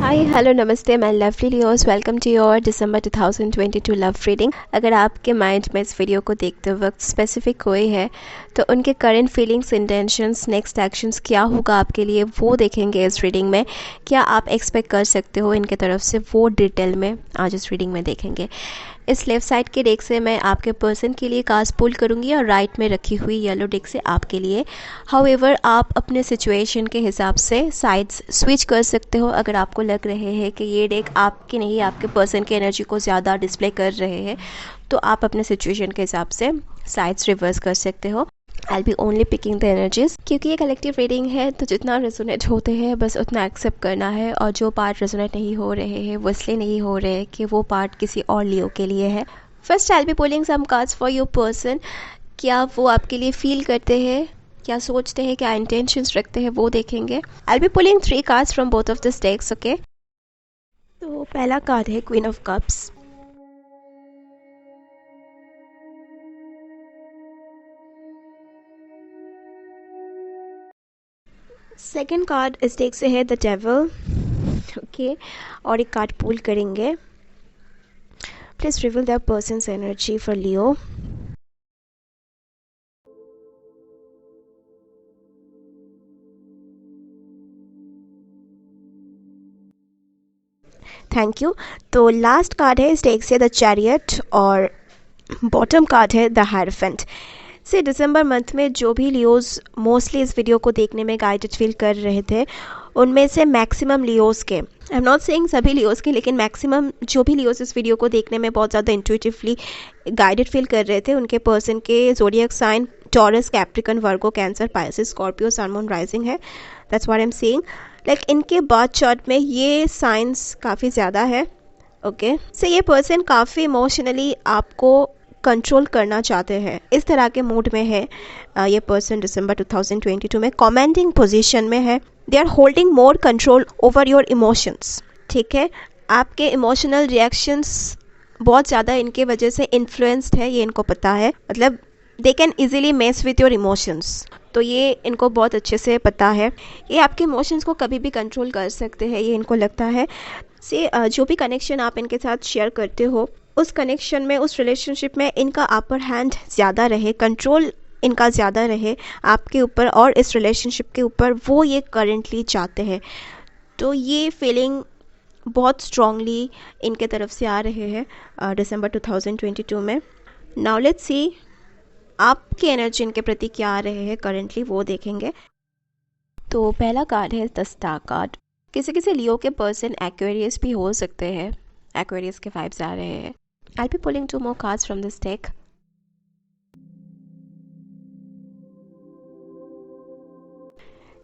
हाय hello नमस्ते, मैं lovely Leos. Welcome to your December 2022 love reading. अगर आपके माइंड में इस वीडियो को देखते वक्त स्पेसिफिक कोई है तो उनके current feelings, intentions, next actions क्या होगा आपके लिए, वो देखेंगे इस रीडिंग में। क्या आप एक्सपेक्ट कर सकते हो इनके तरफ से, वो डिटेल में आज इस रीडिंग में देखेंगे। इस लेफ़्ट साइड के डेक से मैं आपके पर्सन के लिए कार्ड्स पुल करूंगी और राइट में रखी हुई येलो डेक से आपके लिए। हाउएवर आप अपने सिचुएशन के हिसाब से साइड्स स्विच कर सकते हो। अगर आपको लग रहे हैं कि ये डेक आपकी नहीं, आपके पर्सन की एनर्जी को ज़्यादा डिस्प्ले कर रहे हैं, तो आप अपने सिचुएशन के हिसाब से साइड्स रिवर्स कर सकते हो। I'll be only picking the energies, क्योंकि ये कलेक्टिव रीडिंग है तो जितना रेजोनेट होते हैं बस उतना एक्सेप्ट करना है, और जो पार्ट रेजोनेट नहीं हो रहे हैं वो इसलिए नहीं हो रहे कि वो पार्ट किसी और लियो के लिए है। First I'll be pulling some cards for your person। क्या वो आपके लिए फील करते हैं, क्या सोचते हैं, क्या इंटेंशंस रखते हैं, वो देखेंगे। I'll be pulling 3 cards from both of the decks, okay. तो पहला कार्ड है queen of cups. Second card इस डेक से है द डेविल, ओके। और एक कार्ड पुल करेंगे। Please reveal the persons energy for Leo. Thank you. तो लास्ट कार्ड है इस डेक से द चैरियट, और बॉटम कार्ड है द हायरफेंट। से दिसंबर मंथ में जो भी लियोज मोस्टली इस वीडियो को देखने में गाइडेड फील कर रहे थे, उनमें से मैक्सिमम लियोज के, आई एम नॉट सेइंग सभी लियोज के, लेकिन मैक्सिमम जो भी लियोज इस वीडियो को देखने में बहुत ज़्यादा इंट्यूटिवली गाइडेड फील कर रहे थे, उनके पर्सन के ज़ोडिएक साइन टॉरस, कैप्रिकन, वर्गो, कैंसर, पाइसिस, स्कॉर्पियो, सन, मून, राइजिंग है। That's what I am saying. Like इनके बर्थ चार्ट में ये साइंस काफ़ी ज़्यादा है, ओके। से ये पर्सन काफ़ी इमोशनली आपको कंट्रोल करना चाहते हैं, इस तरह के मूड में है। ये पर्सन दिसंबर 2022 में कमांडिंग पोजीशन में है। They are holding more control over your emotions, ठीक है। आपके इमोशनल रिएक्शंस बहुत ज़्यादा इनके वजह से इन्फ्लुएंस्ड है, ये इनको पता है। मतलब they can easily mess with your emotions, तो ये इनको बहुत अच्छे से पता है। ये आपके इमोशंस को कभी भी कंट्रोल कर सकते हैं, ये इनको लगता है। से जो भी कनेक्शन आप इनके साथ शेयर करते हो, उस कनेक्शन में, उस रिलेशनशिप में इनका अपर हैंड ज़्यादा रहे, कंट्रोल इनका ज़्यादा रहे आपके ऊपर और इस रिलेशनशिप के ऊपर, वो ये करंटली चाहते हैं। तो ये फीलिंग बहुत स्ट्रांगली इनके तरफ से आ रहे हैं दिसंबर 2022 में। नाउ लेट्स सी आपकी एनर्जी इनके प्रति क्या आ रहे हैं करंटली, वो देखेंगे। तो पहला कार्ड है द स्टार कार्ड। किसी किसी लियो के पर्सन एक्वेरियस भी हो सकते हैं, एक्वेरियस के वाइब्स आ रहे हैं। I'll be pulling 2 more cards from this deck.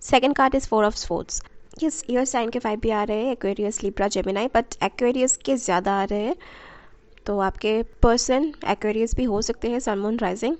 Second card is 4 of Swords. Yes, your sign के वाइब भी आ रहे हैं, Aquarius, Libra, Gemini, but Aquarius के ज़्यादा आ रहे हैं। तो आपके पर्सन एक्वेरियस भी हो सकते हैं, सन, मून, राइजिंग।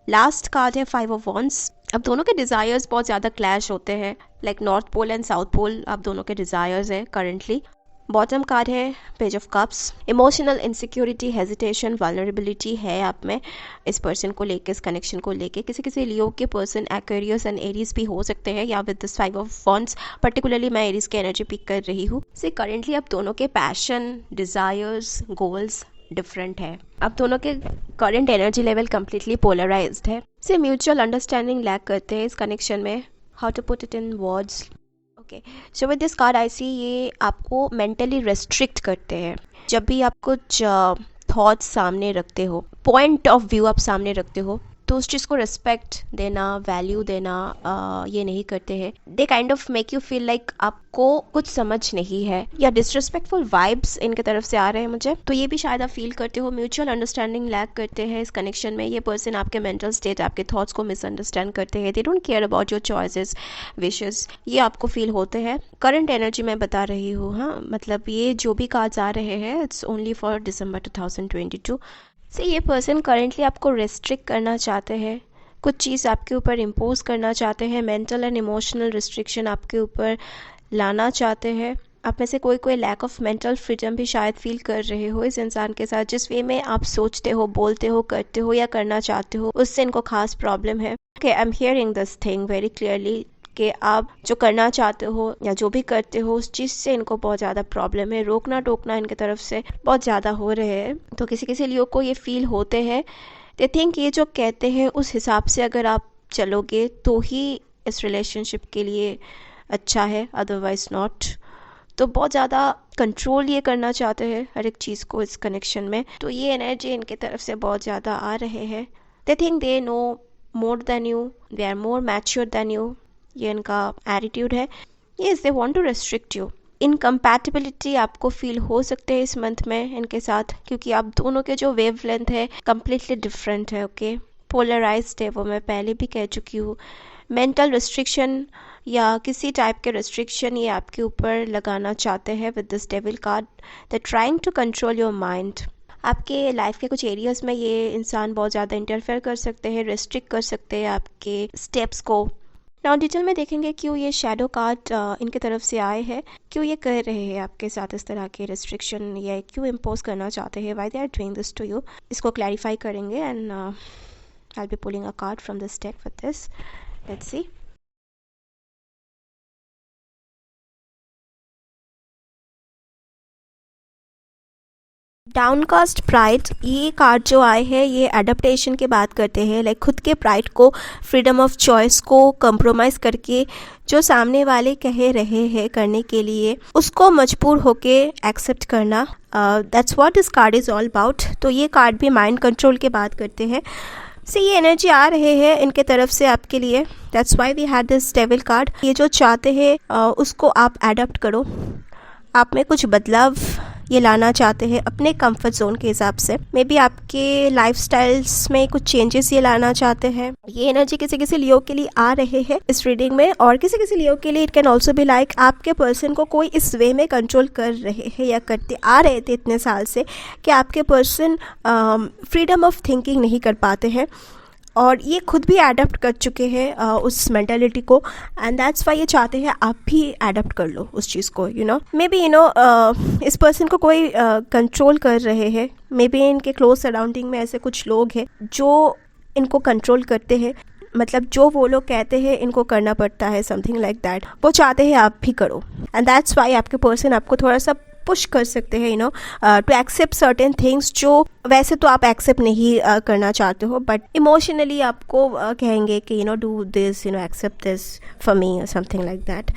लास्ट कार्ड है 5 ऑफ वॉन्ड्स। अब दोनों के डिज़ायर्स बहुत ज़्यादा क्लैश होते हैं, like north pole and south pole आप दोनों के डिज़ायर्स हैं करंटली। बॉटम कार्ड है page of cups. Emotional insecurity, hesitation, vulnerability है आप में इस पर्सन को लेके, इस कनेक्शन को लेके। किसी किसी लियो के पर्सन एक्वेरियस एंड एरीज भी हो सकते हैं, या with this 5 of wands particularly मैं एरीज की एनर्जी पिक कर रही हूँ। से करंटली अब दोनों के पैशन, डिज़ायर्स, गोल्स डिफरेंट है। अब दोनों के current energy level completely polarised है। से म्यूचुअल अंडरस्टैंडिंग लैक करते हैं इस कनेक्शन में। How to put it in words, okay. So with this card I see ये आपको मेंटली रेस्ट्रिक्ट करते हैं। जब भी आप कुछ थॉट्स सामने रखते हो, पॉइंट ऑफ व्यू आप सामने रखते हो, तो उस चीज़ को रिस्पेक्ट देना, वैल्यू देना ये नहीं करते हैं। They kind of make you feel like आपको कुछ समझ नहीं है, या डिसरिस्पेक्टफुल वाइब्स इनके तरफ से आ रहे हैं मुझे। तो ये भी शायद आप फील करते हो। म्यूचुअल अंडरस्टैंडिंग लैक करते हैं इस कनेक्शन में। ये पर्सन आपके मेंटल स्टेट, आपके थॉट्स को मिसअंडरस्टैंड करते हैं। They don't care about your choices, wishes, ये आपको फील होते हैं। करंट एनर्जी मैं बता रही हूँ, हाँ, मतलब ये जो भी कार्ड्स आ रहे हैं इट्स ओनली फॉर दिसंबर 2022। से ये पर्सन करेंटली आपको रेस्ट्रिक्ट करना चाहते हैं, कुछ चीज़ आपके ऊपर इम्पोज करना चाहते हैं, मेंटल एंड इमोशनल रिस्ट्रिक्शन आपके ऊपर लाना चाहते हैं। आप में से कोई कोई लैक ऑफ मेंटल फ्रीडम भी शायद फील कर रहे हो इस इंसान के साथ। जिस वे में आप सोचते हो, बोलते हो, करते हो या करना चाहते हो, उससे इनको खास प्रॉब्लम है। Okay, I am hearing this thing very clearly. कि आप जो करना चाहते हो या जो भी करते हो उस चीज़ से इनको बहुत ज़्यादा प्रॉब्लम है, रोकना टोकना इनके तरफ से बहुत ज़्यादा हो रहे हैं। तो किसी किसी लोगों को ये फील होते हैं, दे थिंक ये जो कहते हैं उस हिसाब से अगर आप चलोगे तो ही इस रिलेशनशिप के लिए अच्छा है, अदरवाइज नॉट। तो बहुत ज़्यादा कंट्रोल ये करना चाहते हैं हर एक चीज़ को इस कनेक्शन में। तो ये एनर्जी इनके तरफ से बहुत ज़्यादा आ रहे हैं। They think they know more than you, they are more mature than you, ये इनका एटीट्यूड है। Yes, they want to restrict you. Incompatibility आपको फील हो सकते हैं इस मंथ में इनके साथ, क्योंकि आप दोनों के जो वेव लेंथ है कम्प्लीटली डिफरेंट है। ओके, पोलराइज्ड है, वो मैं पहले भी कह चुकी हूँ। मेंटल रिस्ट्रिक्शन या किसी टाइप के रिस्ट्रिक्शन ये आपके ऊपर लगाना चाहते हैं with this devil card. They trying to control your mind. आपके लाइफ के कुछ एरियाज में ये इंसान बहुत ज़्यादा इंटरफेयर कर सकते हैं, रेस्ट्रिक्ट कर सकते हैं आपके स्टेप्स को। नाउ डिटेल में देखेंगे क्यों ये शैडो कार्ड इनके तरफ से आए हैं, क्यों ये कर रहे हैं आपके साथ इस तरह के रिस्ट्रिक्शन, या क्यों इम्पोज करना चाहते हैं, why they are doing this to you. इसको क्लैरिफाई करेंगे and I will be pulling a card from this deck with this. Let's see. Downcast pride, ये कार्ड जो आए हैं ये एडेप्टेशन की बात करते हैं, लाइक खुद के प्राइड को, फ्रीडम ऑफ चॉइस को कंप्रोमाइज़ करके जो सामने वाले कह रहे हैं करने के लिए उसको मजबूर होके एक्सेप्ट करना। That's what this card is all about. तो ये कार्ड भी माइंड कंट्रोल की बात करते हैं। से ये एनर्जी आ रहे हैं इनके तरफ से आपके लिए। That's why we had this devil card. ये जो चाहते हैं उसको आप एडप्ट करो, आप में कुछ बदलाव ये लाना चाहते हैं अपने कंफर्ट जोन के हिसाब से। मे बी आपके लाइफस्टाइल्स में कुछ चेंजेस ये लाना चाहते हैं। ये एनर्जी किसी किसी लियो के लिए आ रहे हैं इस रीडिंग में, और किसी किसी लियो के लिए it can also be like आपके पर्सन को कोई इस वे में कंट्रोल कर रहे हैं या करते आ रहे थे इतने साल से कि आपके पर्सन फ्रीडम ऑफ थिंकिंग नहीं कर पाते हैं, और ये खुद भी एडप्ट कर चुके हैं उस मेंटालिटी को, एंड दैट्स वाई ये चाहते हैं आप भी एडप्ट कर लो उस चीज़ को। यू नो, मे बी इस पर्सन को कोई कंट्रोल कर रहे हैं। मे बी इनके क्लोज सराउंडिंग में ऐसे कुछ लोग हैं जो इनको कंट्रोल करते हैं, मतलब जो वो लोग कहते हैं इनको करना पड़ता है, समथिंग लाइक दैट। वो चाहते हैं आप भी करो, एंड दैट्स वाई आपके पर्सन आपको थोड़ा सा पुश कर सकते हैं, टू एक्सेप्ट सर्टेन थिंग्स जो वैसे तो आप एक्सेप्ट नहीं करना चाहते हो, बट इमोशनली आपको कहेंगे कि do this, accept this for me और समथिंग लाइक दैट।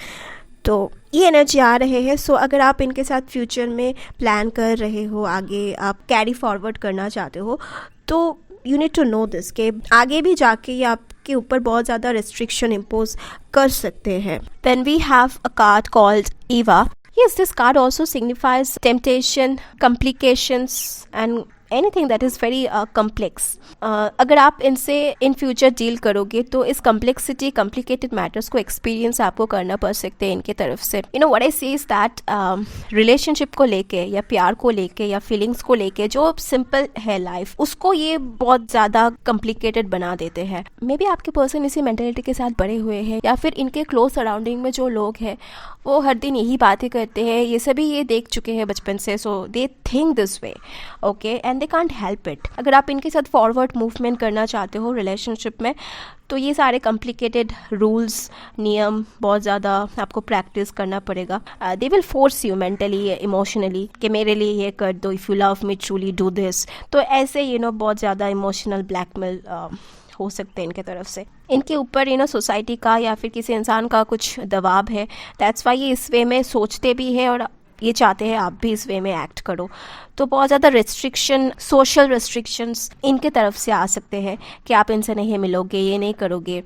तो ये एनर्जी आ रहे हैं। सो अगर आप इनके साथ फ्यूचर में प्लान कर रहे हो, आगे आप कैरी फॉरवर्ड करना चाहते हो, तो you need to know this कि आगे भी जाके ये आपके ऊपर बहुत ज़्यादा रिस्ट्रिक्शन इम्पोज कर सकते हैं। Then we have a card called Eva. Yes, this card also signifies temptation, complications and anything that is very complex. अगर आप इनसे इन फ्यूचर डील करोगे तो इस कम्प्लेक्सिटी, कॉम्प्लिकेटेड मैटर्स को एक्सपीरियंस आपको करना पड़ सकते हैं इनके तरफ से। व्हाट आई से इज दैट रिलेशनशिप को लेके या प्यार को लेके या फीलिंग्स को लेके जो सिंपल है लाइफ, उसको ये बहुत ज़्यादा कॉम्प्लिकेटेड बना देते हैं। मे बी आपके पर्सन इसी मेंटेलिटी के साथ बड़े हुए हैं, या फिर इनके क्लोज सराउंडिंग में जो लोग हैं वो हर दिन यही बातें करते हैं, ये सभी ये देख चुके हैं बचपन से, so they think this way, okay, and they can't help it. अगर आप इनके साथ फॉरवर्ड मूवमेंट करना चाहते हो रिलेशनशिप में, तो ये सारे कॉम्प्लिकेटेड रूल्स, नियम बहुत ज़्यादा आपको प्रैक्टिस करना पड़ेगा। They will force you mentally, emotionally कि मेरे लिए ये कर दो, if you love me truly do this. तो ऐसे बहुत ज़्यादा इमोशनल ब्लैकमेल हो सकते हैं इनके तरफ से। इनके ऊपर सोसाइटी का या फिर किसी इंसान का कुछ दबाव है। दैट्स वाई ये इस वे में सोचते भी है और ये चाहते हैं आप भी इस वे में एक्ट करो। तो बहुत ज़्यादा रिस्ट्रिक्शन, सोशल रिस्ट्रिक्शंस इनके तरफ से आ सकते हैं कि आप इनसे नहीं मिलोगे, ये नहीं करोगे,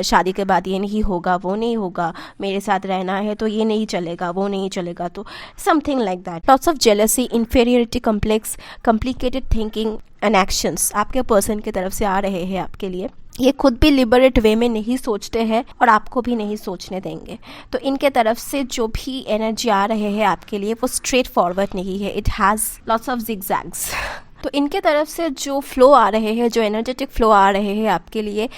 शादी के बाद ये नहीं होगा, वो नहीं होगा, मेरे साथ रहना है तो ये नहीं चलेगा, वो नहीं चलेगा, तो something like that. Lots of jealousy, inferiority complex, complicated thinking and actions आपके पर्सन की तरफ से आ रहे हैं आपके लिए। ये खुद भी लिबरेट वे में नहीं सोचते हैं और आपको भी नहीं सोचने देंगे। तो इनके तरफ से जो भी एनर्जी आ रहे हैं आपके लिए वो स्ट्रेट फॉरवर्ड नहीं है, इट हैज़ लॉट्स ऑफ जिगजैग्स। तो इनके तरफ से जो फ्लो आ रहे हैं, जो एनर्जेटिक फ्लो आ रहे हैं आपके लिए,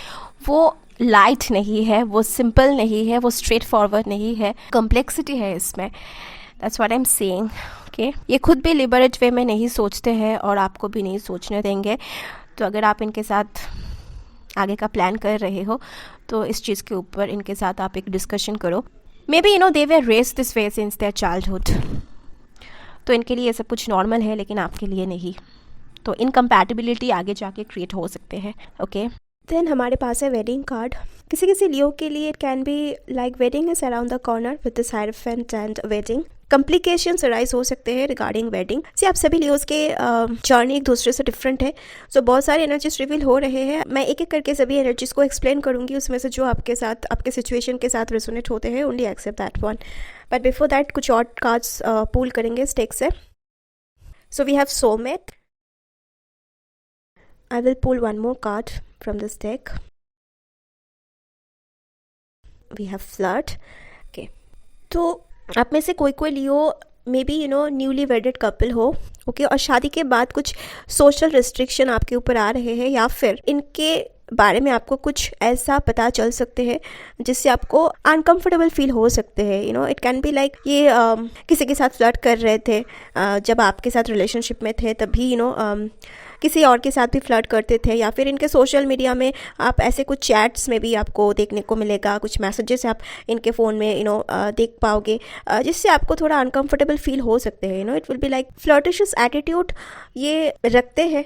वो लाइट नहीं है, वो सिंपल नहीं है, वो स्ट्रेट फॉरवर्ड नहीं है, कॉम्प्लेक्सिटी है इसमें। That's what I am saying, okay. ये खुद भी लिबरेट वे में नहीं सोचते हैं और आपको भी नहीं सोचने देंगे। तो अगर आप इनके साथ आगे का प्लान कर रहे हो तो इस चीज़ के ऊपर इनके साथ आप एक डिस्कशन करो. May be they were raised this way since their childhood, तो इनके लिए ये सब कुछ नॉर्मल है लेकिन आपके लिए नहीं. तो इनकम्पैटिबिलिटी आगे जाके क्रिएट हो सकते हैं. ओके, देन हमारे पास है वेडिंग कार्ड. किसी किसी लियो के लिए it can be like wedding is around the corner with this hierophant and wedding. Complications arise हो सकते हैं रिगार्डिंग वेडिंग. सी आप सभी लियोस के जर्नी एक दूसरे से डिफरेंट है. सो बहुत सारे एनर्जीज रिवील हो रहे हैं. मैं एक एक करके सभी एनर्जीज को एक्सप्लेन करूंगी. उसमें से जो आपके साथ आपके सिचुएशन के साथ रेजोनेट होते हैं only accept that one. But before that कुछ और कार्ड्स पुल करेंगे इस डेक से. So we have soulmate. I will pull one more card from this deck. We have flirt. Okay. तो आप में से कोई कोई Leo may be newly wedded couple हो. ओके, और शादी के बाद कुछ सोशल रिस्ट्रिक्शन आपके ऊपर आ रहे हैं या फिर इनके बारे में आपको कुछ ऐसा पता चल सकते हैं जिससे आपको अनकंफर्टेबल फील हो सकते हैं. इट कैन बी लाइक ये किसी के साथ फ्लर्ट कर रहे थे जब आपके साथ रिलेशनशिप में थे, तभी किसी और के साथ भी फ्लर्ट करते थे, या फिर इनके सोशल मीडिया में आप ऐसे कुछ चैट्स में भी आपको देखने को मिलेगा, कुछ मैसेजेस आप इनके फ़ोन में देख पाओगे जिससे आपको थोड़ा अनकंफर्टेबल फील हो सकते हैं. It will be like flirtatious attitude ये रखते हैं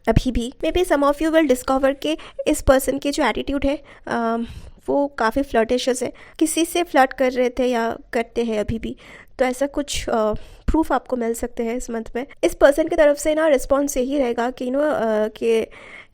अभी भी. May be some of you will discover के इस पर्सन के जो एटीट्यूड है वो काफ़ी फ्लर्टिशियस है. किसी से फ्लर्ट कर रहे थे या करते हैं अभी भी, तो ऐसा कुछ प्रूफ आपको मिल सकते हैं इस मंथ में. इस पर्सन की तरफ से रिस्पॉन्स यही रहेगा कि कि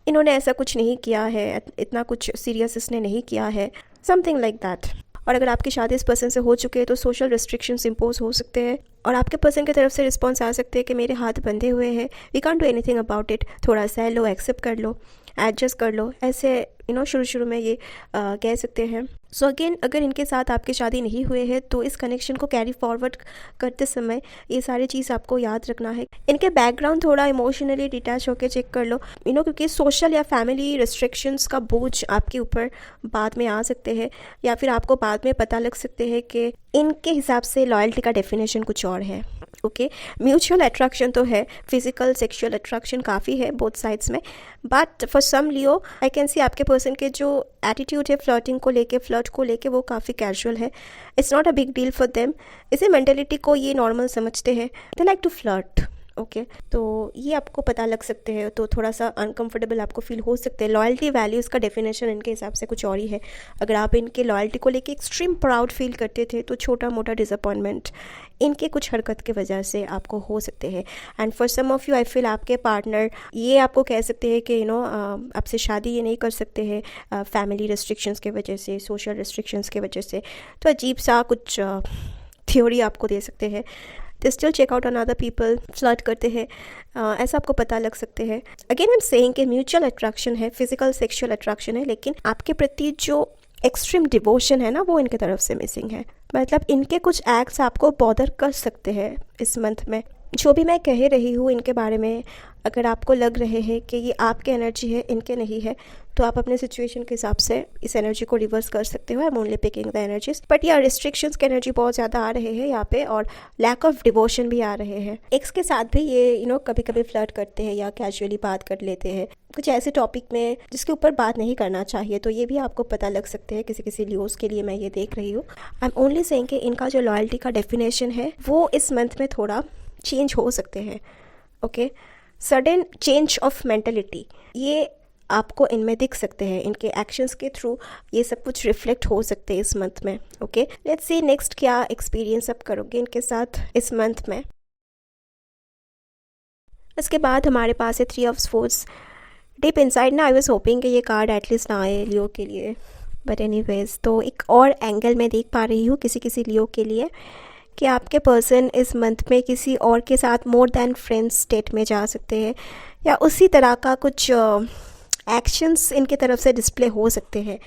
इन्होंने ऐसा कुछ नहीं किया है, इतना कुछ सीरियस इसने नहीं किया है, समथिंग लाइक दैट. और अगर आपकी शादी इस पर्सन से हो चुके हैं तो सोशल रिस्ट्रिक्शंस इम्पोज हो सकते हैं और आपके पर्सन की तरफ से रिस्पॉन्स आ सकते हैं कि मेरे हाथ बंधे हुए हैं, we can't do anything about it. थोड़ा सह लो, एक्सेप्ट कर लो, एडजस्ट कर लो, ऐसे शुरू में ये कह सकते हैं. सो अगेन, अगर इनके साथ आपकी शादी नहीं हुए हैं तो इस कनेक्शन को कैरी फॉरवर्ड करते समय ये सारी चीज़ आपको याद रखना है. इनके बैकग्राउंड थोड़ा इमोशनली डिटैच होकर चेक कर लो क्योंकि सोशल या फैमिली रिस्ट्रिक्शंस का बोझ आपके ऊपर बाद में आ सकते हैं या फिर आपको बाद में पता लग सकते हैं कि इनके हिसाब से लॉयल्टी का डेफिनेशन कुछ और है. ओके, म्यूचुअल अट्रैक्शन तो है, फिजिकल सेक्सुअल अट्रैक्शन काफ़ी है बोथ साइड्स में, but for some Leo I can see आपके पर्सन के जो एटीट्यूड है फ्लर्टिंग को लेके, फ्लर्ट को लेके, वो काफ़ी कैजुअल है. It's not a big deal for them. इसे मेंटेलिटी को ये नॉर्मल समझते हैं. They like to flirt. Okay, तो ये आपको पता लग सकते हैं, तो थोड़ा सा अनकंफर्टेबल आपको फील हो सकते हैं. लॉयल्टी वैल्यूज़ का डेफिनेशन इनके हिसाब से कुछ और ही है. अगर आप इनके लॉयल्टी को लेके एक्सट्रीम प्राउड फील करते थे तो छोटा मोटा डिसअपॉइंटमेंट इनके कुछ हरकत की वजह से आपको हो सकते हैं. And for some of you I feel आपके पार्टनर ये आपको कह सकते हैं कि आपसे शादी ये नहीं कर सकते हैं फैमिली रिस्ट्रिक्शंस की वजह से, सोशल रिस्ट्रिक्शंस की वजह से. तो अजीब सा कुछ थ्योरी आपको दे सकते हैं. They still check out on other people, flirt करते हैं, ऐसा आपको पता लग सकते हैं. अगेन आई एम सेइंग कि म्यूचुअल अट्रैक्शन है, फिजिकल सेक्सुअल अट्रैक्शन है, लेकिन आपके प्रति जो एक्सट्रीम डिवोशन है वो इनके तरफ से मिसिंग है. मतलब इनके कुछ एक्ट्स आपको बॉदर कर सकते हैं इस मंथ में. जो भी मैं कह रही हूँ इनके बारे में, अगर आपको लग रहे हैं कि ये आपके एनर्जी है, इनके नहीं है, तो आप अपने सिचुएशन के हिसाब से इस एनर्जी को रिवर्स कर सकते हो. I am only picking the energies. But या रिस्ट्रिक्शंस की एनर्जी बहुत ज़्यादा आ रहे हैं यहाँ पे और लैक ऑफ डिवोशन भी आ रहे हैं. एक्स के साथ भी ये कभी कभी फ्लर्ट करते हैं या कैजुअली बात कर लेते हैं कुछ ऐसे टॉपिक में जिसके ऊपर बात नहीं करना चाहिए. तो ये भी आपको पता लग सकते हैं किसी किसी लियोस के लिए. मैं ये देख रही हूँ. आई एम ओनली सेइंग कि इनका जो लॉयल्टी का डेफिनेशन है वो इस मंथ में थोड़ा चेंज हो सकते हैं. Okay, sudden change of mentality ये आपको इनमें दिख सकते हैं. इनके एक्शंस के थ्रू ये सब कुछ रिफ्लेक्ट हो सकते हैं इस मंथ में. ओके, लेट्स सी नेक्स्ट क्या एक्सपीरियंस आप करोगे इनके साथ इस मंथ में. इसके बाद हमारे पास है 3 of sports. Deep inside I was hopping कि ये कार्ड एटलीस्ट ना आए लियो के लिए, बट एनीवेज, तो एक और एंगल में देख पा रही हूँ किसी किसी लियो के लिए कि आपके पर्सन इस मंथ में किसी और के साथ मोर देन फ्रेंड्स स्टेट में जा सकते हैं या उसी तरह का कुछ एक्शंस इनके तरफ से डिस्प्ले हो सकते हैं.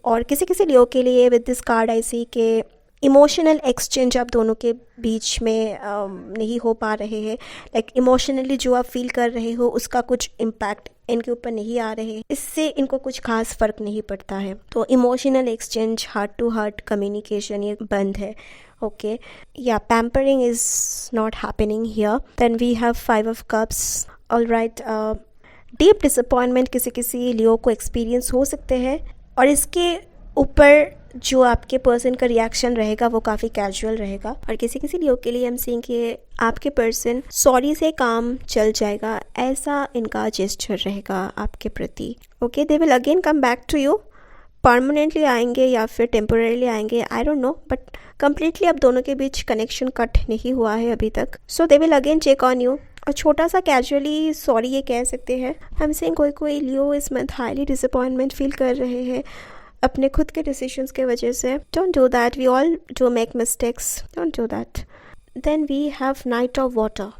और किसी किसी लियो के लिए विद दिस कार्ड आई सी के इमोशनल एक्सचेंज आप दोनों के बीच में नहीं हो पा रहे हैं. लाइक इमोशनली जो आप फील कर रहे हो उसका कुछ इम्पैक्ट इनके ऊपर नहीं आ रहे हैं, इससे इनको कुछ खास फ़र्क नहीं पड़ता है. तो emotional exchange, heart to heart communication ये बंद है. Okay, yeah, pampering is not happening here. Then we have 5 of cups. All right, deep disappointment किसी किसी लियो को एक्सपीरियंस हो सकते हैं, और इसके ऊपर जो आपके पर्सन का रिएक्शन रहेगा वो काफ़ी कैजुअल रहेगा। और किसी किसी लियो के लिए हम सीन कि आपके पर्सन सॉरी से काम चल जाएगा, ऐसा इनका जेस्चर रहेगा आपके प्रति। Okay, they will again come back to you, permanently आएंगे या फिर टेम्पोरेली आएंगे, I don't know, but completely अब दोनों के बीच कनेक्शन कट नहीं हुआ है अभी तक। So they will again check on you, और छोटा सा कैजुअली सॉरी ये कह सकते हैं। हम से कोई लियो इस मंथ हाईली डिसअपॉइंटमेंट फील कर रहे हैं अपने खुद के डिसीजंस के वजह से। Don't do that, we all do make mistakes, don't do that. Then we have knight of water.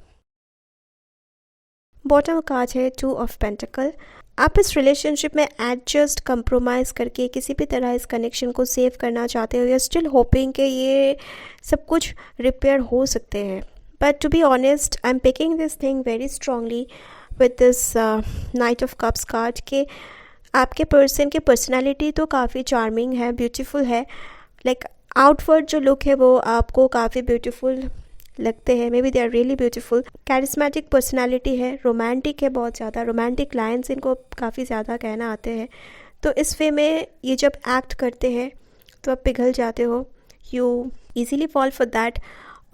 Bottom card है 2 ऑफ पेंटिकल। आप इस रिलेशनशिप में एडजस्ट कंप्रोमाइज़ करके किसी भी तरह इस कनेक्शन को सेव करना चाहते हो, या स्टिल होपिंग कि ये सब कुछ रिपेयर हो सकते हैं। But to be honest, I am picking this thing very strongly with this knight of cups card के आपके पर्सन की पर्सनालिटी तो काफ़ी चार्मिंग है, ब्यूटीफुल है। लाइक आउटवर्ड जो लुक है वो आपको काफ़ी ब्यूटीफुल लगते हैं, maybe they are really beautiful. Charismatic personality है, रोमांटिक है, बहुत ज़्यादा रोमांटिक लाइन्स इनको काफ़ी ज़्यादा कहना आते हैं। तो इस वे में ये जब एक्ट करते हैं तो आप पिघल जाते हो, you easily fall for that.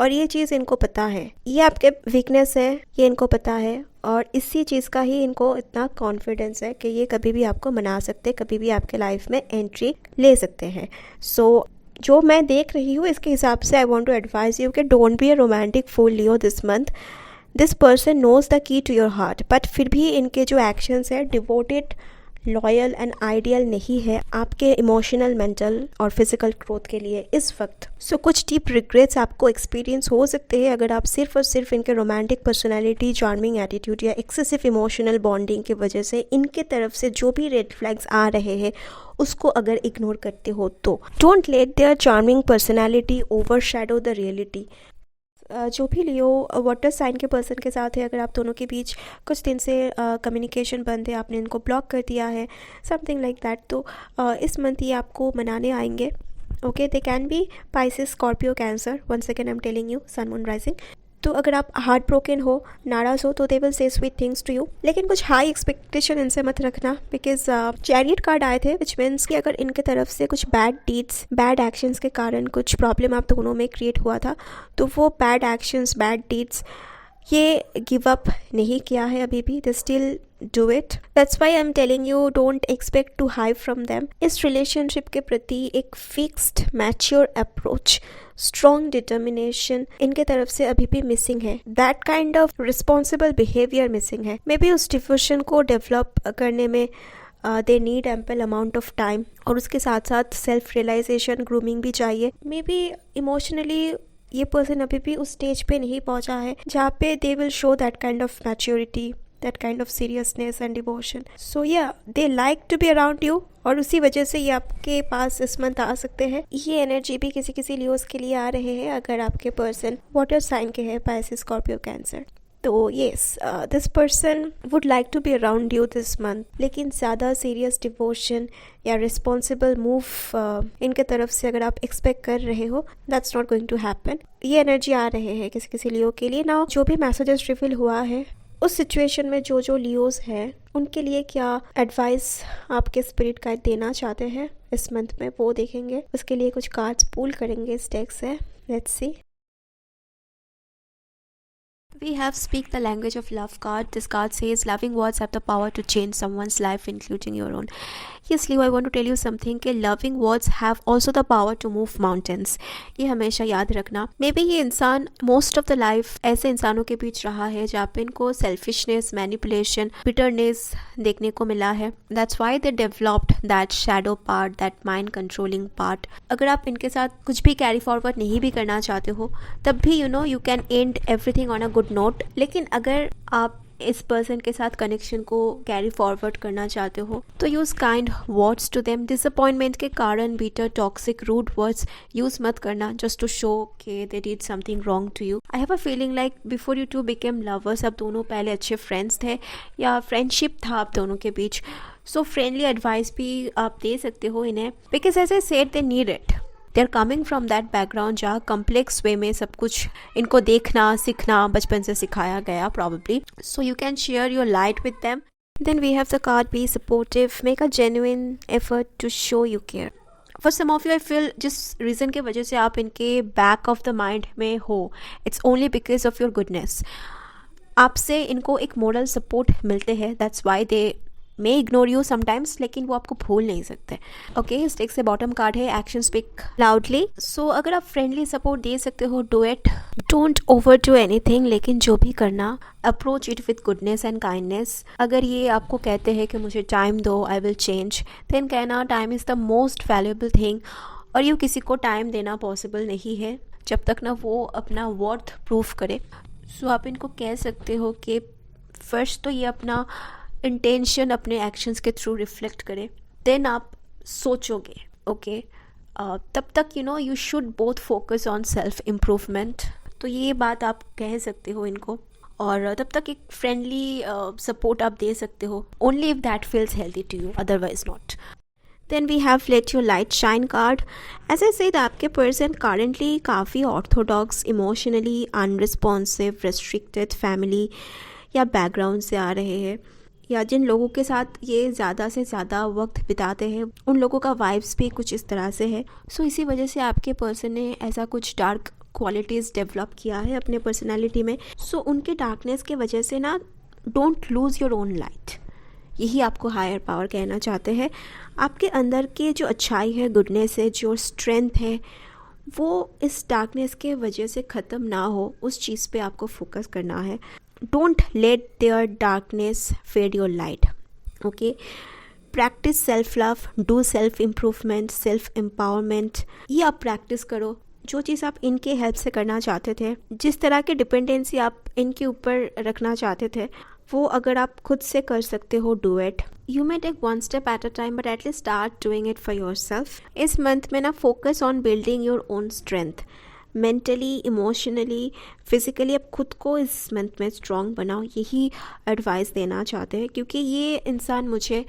और ये चीज़ इनको पता है, ये आपके वीकनेस है, ये इनको पता है, और इसी चीज़ का ही इनको इतना कॉन्फिडेंस है कि ये कभी भी आपको मना सकते, कभी भी आपके लाइफ में एंट्री ले सकते हैं। सो जो मैं देख रही हूँ इसके हिसाब से I want to advise you कि don't be a romantic fool Leo this month. This person knows the key to your heart, but फिर भी इनके जो एक्शंस है डिवोटेड, लॉयल एंड आइडियल नहीं है आपके इमोशनल, मेंटल और फिजिकल ग्रोथ के लिए इस वक्त। सो कुछ डीप रिग्रेट्स आपको एक्सपीरियंस हो सकते हैं अगर आप सिर्फ और सिर्फ इनके रोमांटिक पर्सनालिटी, चार्मिंग एटीट्यूड या एक्सेसिव इमोशनल बॉन्डिंग की वजह से इनके तरफ से जो भी रेड फ्लैग्स आ रहे हैं उसको अगर इग्नोर करते हो तो। Don't let their charming personality overshadow the reality. जो भी लियो वाटर साइन के पर्सन के साथ है, अगर आप दोनों के बीच कुछ दिन से कम्युनिकेशन बंद है, आपने इनको ब्लॉक कर दिया है, समथिंग लाइक दैट, तो इस मंथ ये आपको मनाने आएंगे। Okay, they can be Pisces, Scorpio, Cancer, once again I am telling you, sun moon rising. तो अगर आप हार्ट ब्रोकन हो, नाराज़ हो, तो they will say sweet things to you, लेकिन कुछ हाई एक्सपेक्टेशन इनसे मत रखना, बिकॉज चैरियट कार्ड आए थे, विच मीन्स कि अगर इनके तरफ से कुछ बैड डीड्स, बैड एक्शंस के कारण कुछ प्रॉब्लम आप दोनों में क्रिएट हुआ था, तो वो बैड एक्शंस, बैड डीड्स ये गिव अप नहीं किया है अभी भी, they still do it. That's why I am telling you, don't expect to high from them. इस रिलेशनशिप के प्रति एक fixed mature approach, strong determination इनके तरफ से अभी भी मिसिंग है। That kind of responsible behaviour missing है। मे बी उस डिवोशन को डेवलप करने में they need ample amount of time, और उसके साथ साथ सेल्फ रियलाइजेशन, ग्रूमिंग भी चाहिए। मे बी इमोशनली ये पर्सन अभी भी उस स्टेज पे नहीं पहुंचा है जहाँ पे they will show that kind of maturity, that kind of seriousness and devotion. So yeah, they like to be around you, और उसी वजह से ये आपके पास इस मंथ आ सकते हैं। ये एनर्जी भी किसी किसी लियोस के लिए आ रहे हैं अगर आपके पर्सन वाटर साइन के हैं, पाइसेस, स्कॉर्पियो, कैंसर। तो yes, this person would like to be around you this month, लेकिन ज़्यादा सीरियस डिवोशन या रिस्पॉन्सिबल मूव इनके तरफ से अगर आप एक्सपेक्ट कर रहे हो, that's not going to happen. ये एनर्जी आ रहे हैं किसी किसी लियो के लिए। ना जो भी मैसेजेस रिवील हुआ है उस सिचुएशन में जो जो लियोस हैं उनके लिए क्या एडवाइस आपके स्पिरिट गाइड देना चाहते हैं इस मंथ में, वो देखेंगे। उसके लिए कुछ कार्ड्स पुल करेंगे इस डेक से। Let's see. We have Speak the Language of Love card. This card says loving words have the power to change someone's life, including your own. Yes, Leo, I want to tell you something कि loving words have also the power to move mountains. ये हमेशा याद रखना। May be ये इंसान most of the life ऐसे इंसानों के बीच रहा है जहाँ पे इनको सेल्फिशनेस, मैनिपुलेशन, बिटरनेस देखने को मिला है। That's why they developed that shadow part, that mind controlling part. अगर आप इनके साथ कुछ भी कैरी फॉरवर्ड नहीं भी करना चाहते हो, तब भी you can and everything on a good note. लेकिन अगर आप इस पर्सन के साथ कनेक्शन को कैरी फॉरवर्ड करना चाहते हो तो use kind words to them. Disappointment के कारण bitter, toxic, rude words use मत करना जस्ट टू शो के they did something wrong to you. I have a feeling like before you two became lovers, आप दोनों पहले अच्छे फ्रेंड्स थे या फ्रेंडशिप था आप दोनों के बीच। सो फ्रेंडली एडवाइस भी आप दे सकते हो इन्हें, because as I said they need it. They are coming from that background जहाँ कम्प्लेक्स वे में सब कुछ इनको देखना, सीखना बचपन से सिखाया गया probably. So you can share your light with them. Then we have the card be supportive, make a genuine effort to show you care. For some of you, I feel जिस रीज़न के वजह से आप इनके back of the mind में हो, it's only because of your goodness. आपसे इनको एक मोरल सपोर्ट मिलते हैं, that's why they may ignore you sometimes, लेकिन वो आपको भूल नहीं सकते. ओके, इस डेक से बॉटम कार्ड है एक्शन स्पीक लाउडली. सो अगर आप फ्रेंडली सपोर्ट दे सकते हो, do it. Don't over do anything, लेकिन जो भी करना approach it with goodness and kindness. अगर ये आपको कहते हैं कि मुझे टाइम दो, आई विल चेंज, देन कहना time is the most valuable thing. और ये किसी को टाइम देना पॉसिबल नहीं है जब तक ना वो अपना वर्थ प्रूफ करे. सो आप इनको कह सकते हो कि फर्स्ट तो ये अपना इंटेंशन अपने एक्शंस के थ्रू रिफ्लेक्ट करें, देन आप सोचोगे. ओके, तब तक you should both focus on self improvement. तो ये बात आप कह सकते हो इनको, और तब तक एक फ्रेंडली सपोर्ट आप दे सकते हो, only if that feels healthy to you, otherwise not. Then we have let your light shine card. As I said, आपके पर्सन currently काफ़ी Orthodox, emotionally unresponsive, restricted family या बैकग्राउंड से आ रहे हैं, या जिन लोगों के साथ ये ज़्यादा से ज़्यादा वक्त बिताते हैं उन लोगों का वाइब्स भी कुछ इस तरह से है. सो इसी वजह से आपके पर्सन ने ऐसा कुछ डार्क क्वालिटीज़ डेवलप किया है अपने पर्सनालिटी में. सो उनके डार्कनेस के वजह से ना, don't lose your own light, यही आपको हायर पावर कहना चाहते हैं. आपके अंदर के जो अच्छाई है, गुडनेस है, जो स्ट्रेंथ है, वो इस डार्कनेस के वजह से ख़त्म ना हो, उस चीज़ पे आपको फोकस करना है. Don't let their darkness fade your light. Okay, practice self love, do self improvement, self empowerment. ये आप प्रैक्टिस करो. जो चीज़ आप इनके हेल्प से करना चाहते थे, जिस तरह की डिपेंडेंसी आप इनके ऊपर रखना चाहते थे, वो अगर आप खुद से कर सकते हो, do it. You may take one step at a time, but at least start doing it for your self. इस मंथ में ना focus on building your own strength. Mentally, emotionally, physically आप खुद को इस मंथ में स्ट्रॉन्ग बनाओ, यही एडवाइस देना चाहते हैं, क्योंकि ये इंसान मुझे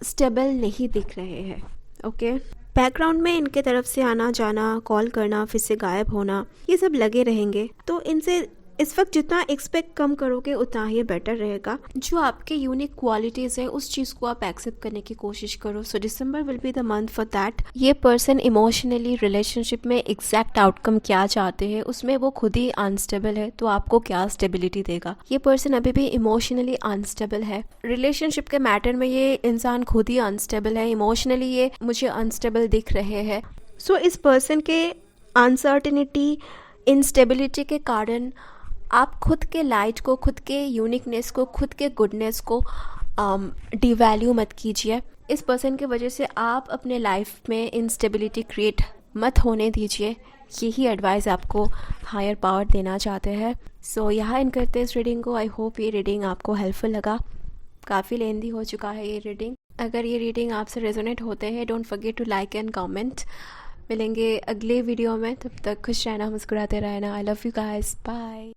स्टेबल नहीं दिख रहे हैं. ओके, बैकग्राउंड में इनके तरफ से आना जाना, कॉल करना, फिर से गायब होना, ये सब लगे रहेंगे. तो इनसे इस वक्त जितना एक्सपेक्ट कम करोगे उतना ही बेटर रहेगा. जो आपके यूनिक क्वालिटीज़ है उस चीज़ को आप एक्सेप्ट करने की कोशिश करो. So December will be the month for that. ये पर्सन इमोशनली रिलेशनशिप में एग्जैक्ट आउटकम क्या चाहते हैं, उसमें वो खुद ही अनस्टेबल है, तो आपको क्या स्टेबिलिटी देगा. ये पर्सन अभी भी इमोशनली अनस्टेबल है. रिलेशनशिप के मैटर में ये इंसान खुद ही अनस्टेबल है. इमोशनली ये मुझे अनस्टेबल दिख रहे हैं. सो इस पर्सन के अनसर्टेनिटी, इनस्टेबिलिटी के कारण आप खुद के लाइट को, खुद के यूनिकनेस को, खुद के गुडनेस को डिवैल्यू मत कीजिए. इस पर्सन की वजह से आप अपने लाइफ में इंस्टेबिलिटी क्रिएट मत होने दीजिए. यही एडवाइस आपको हायर पावर देना चाहते हैं. सो यहाँ इन करते इस रीडिंग को. आई होप ये रीडिंग आपको हेल्पफुल लगा. काफ़ी लेंदी हो चुका है ये रीडिंग. अगर ये रीडिंग आपसे रेजोनेट होते हैं, don't forget to like and comment. मिलेंगे अगले वीडियो में, तब तक खुश रहना, मुस्कुराते रहना. I love you guys, bye.